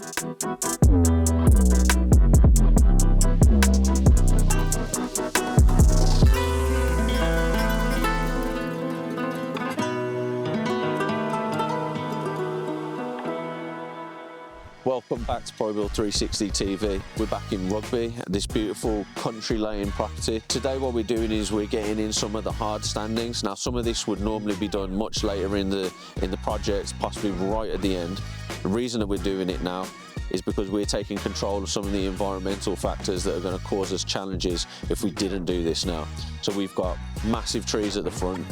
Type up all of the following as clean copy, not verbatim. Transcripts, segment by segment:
Welcome back to ProBuild360 TV. We're back in Rugby, this beautiful country lane property. Today what we're doing is we're getting in some of the hard standings. Now some of this would normally be done much later in the project, possibly right at the end. The reason that we're doing it now is because we're taking control of some of the environmental factors that are going to cause us challenges if we didn't do this now. So we've got massive trees at the front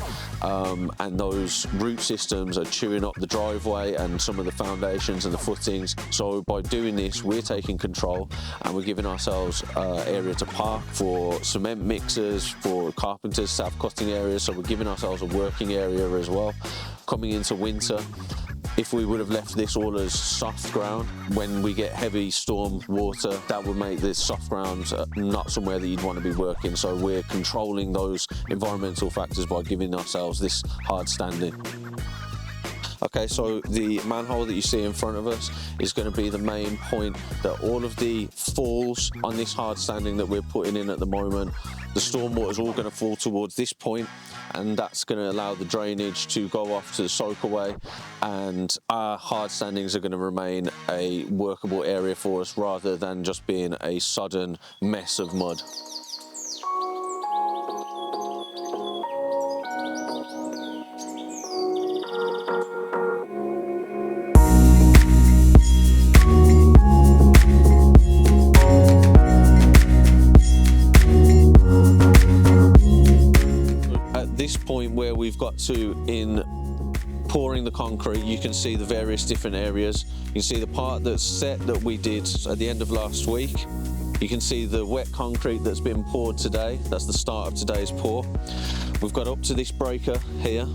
and those root systems are chewing up the driveway and some of the foundations and the footings. So by doing this, we're taking control and we're giving ourselves area to park for cement mixers, for carpenters to have cutting areas. So we're giving ourselves a working area as well. Coming into winter, if we would have left this all as soft ground, when we get heavy storm water, that would make this soft ground not somewhere that you'd want to be working. So we're controlling those environmental factors by giving ourselves this hard standing. Okay, so the manhole that you see in front of us is going to be the main point that all of the falls on this hard standing that we're putting in at the moment, the stormwater is all going to fall towards this point, and that's going to allow the drainage to go off to the soakaway, and our hard standings are going to remain a workable area for us rather than just being a sodden mess of mud. This point where we've got to in pouring the concrete, you can see the various different areas. You can see the part that's set that we did at the end of last week. You can see the wet concrete that's been poured today. That's the start of today's pour. We've got up to this breaker here,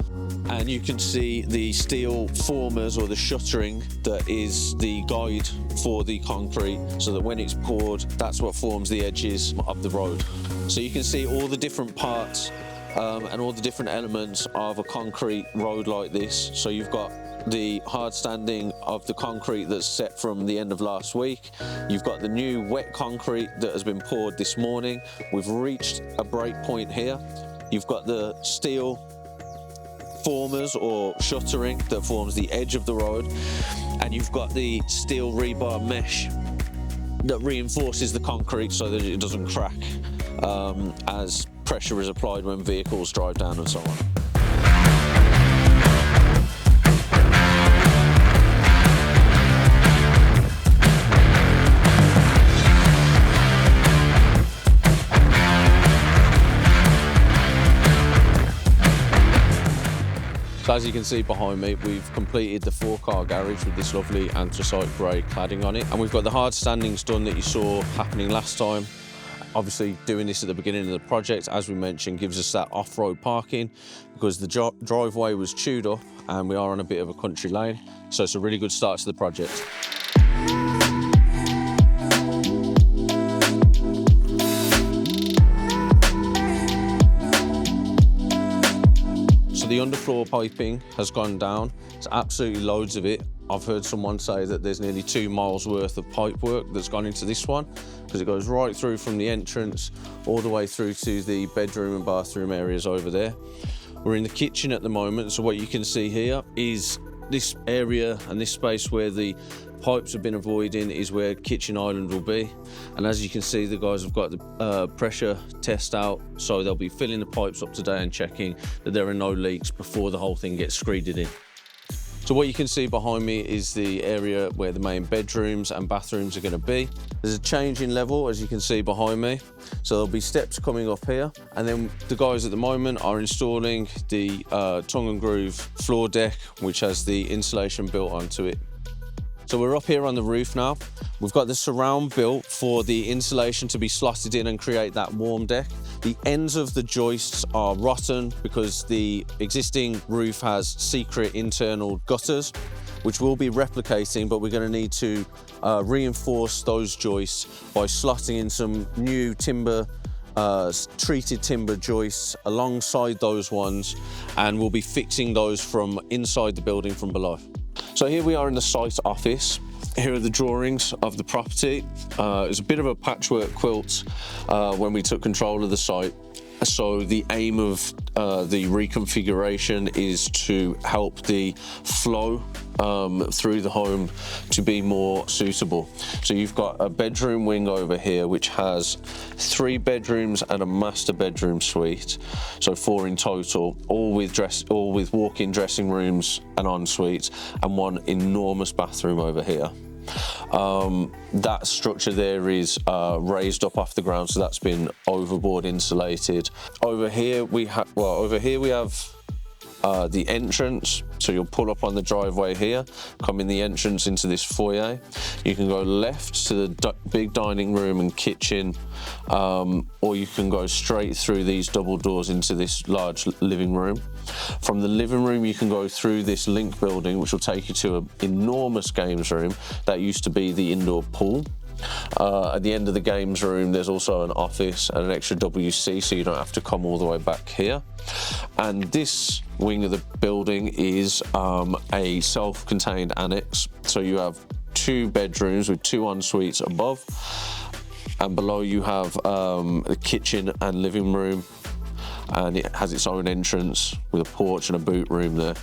and you can see the steel formers or the shuttering that is the guide for the concrete, so that when it's poured, that's what forms the edges of the road. So you can see all the different parts and all the different elements of a concrete road like this. So you've got the hard standing of the concrete that's set from the end of last week. You've got the new wet concrete that has been poured this morning. We've reached a break point here. You've got the steel formers or shuttering that forms the edge of the road, and you've got the steel rebar mesh that reinforces the concrete so that it doesn't crack as pressure is applied when vehicles drive down and so on. So as you can see behind me, we've completed the 4-car garage with this lovely anthracite grey cladding on it, and we've got the hard standings done that you saw happening last time. Obviously doing this at the beginning of the project, as we mentioned, gives us that off-road parking because the driveway was chewed up and we are on a bit of a country lane. So it's a really good start to the project. So the underfloor piping has gone down. It's absolutely loads of it. I've heard someone say that there's nearly 2 miles worth of pipe work that's gone into this one, because it goes right through from the entrance all the way through to the bedroom and bathroom areas over there. We're in the kitchen at the moment, so what you can see here is this area and this space where the pipes have been avoiding is where kitchen island will be. And as you can see, the guys have got the pressure test out, so they'll be filling the pipes up today and checking that there are no leaks before the whole thing gets screeded in. So what you can see behind me is the area where the main bedrooms and bathrooms are going to be. There's a change in level, as you can see behind me. So there'll be steps coming up here. And then the guys at the moment are installing the tongue and groove floor deck, which has the insulation built onto it. So we're up here on the roof now. We've got the surround built for the insulation to be slotted in and create that warm deck. The ends of the joists are rotten because the existing roof has secret internal gutters, which we'll be replicating, but we're going to need to reinforce those joists by slotting in some new timber, treated timber joists alongside those ones, and we'll be fixing those from inside the building from below. So here we are in the site office Here are the drawings of the property. It's a bit of a patchwork quilt when we took control of the site. So the aim of the reconfiguration is to help the flow through the home to be more suitable. So you've got a bedroom wing over here which has 3 bedrooms and a master bedroom suite, so 4 in total, all with walk-in dressing rooms and en-suites, and 1 enormous bathroom over here. That structure there is raised up off the ground, so that's been overboard insulated. Over here we have the entrance, so you'll pull up on the driveway here, come in the entrance into this foyer. You can go left to the big dining room and kitchen, or you can go straight through these double doors into this large living room. From the living room you can go through this link building which will take you to an enormous games room that used to be the indoor pool. At the end of the games room there's also an office and an extra WC, so you don't have to come all the way back here. And this wing of the building is a self-contained annex, so you have 2 bedrooms with 2 en-suites above, and below you have a kitchen and living room, and it has its own entrance with a porch and a boot room there.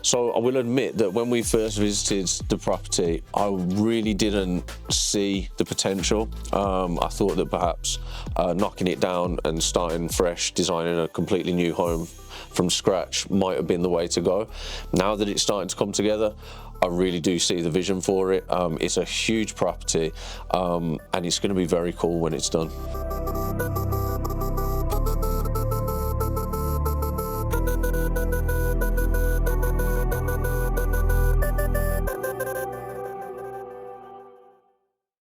So I will admit that when we first visited the property, I really didn't see the potential. I thought that perhaps knocking it down and starting fresh, designing a completely new home from scratch might have been the way to go. Now that it's starting to come together, I really do see the vision for it. It's a huge property, and it's going to be very cool when it's done.